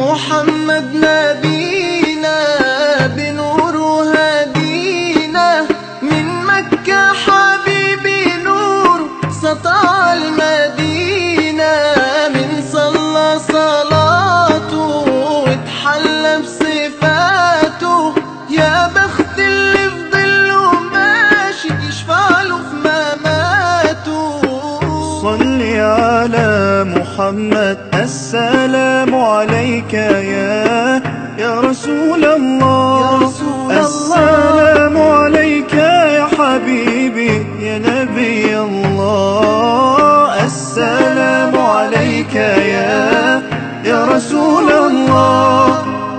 محمد نبينا بنور هدينا، من مكة حبيبي نور سطع المدينة، من صلى صلاته واتحلى بصفاته، يا بخت اللي في ظله ماشي يشفع له في مماته. صل على محمد، السلام عليك يا رسول الله، السلام عليك يا حبيبي يا نبي الله، السلام عليك يا رسول الله،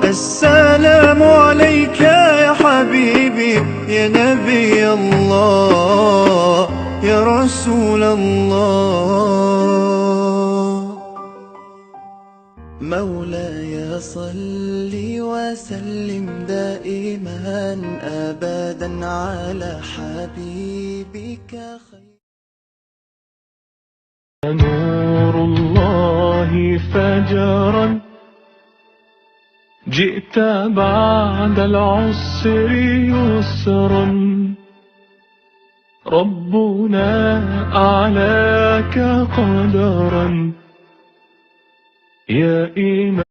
السلام عليك يا حبيبي يا نبي الله يا رسول الله. مولاي صل وسلم دائما أبدا على حبيبك خير. نور الله فجرا، جئت بعد العسر يسرا، ربنا أعلاك قدرا يا إمام.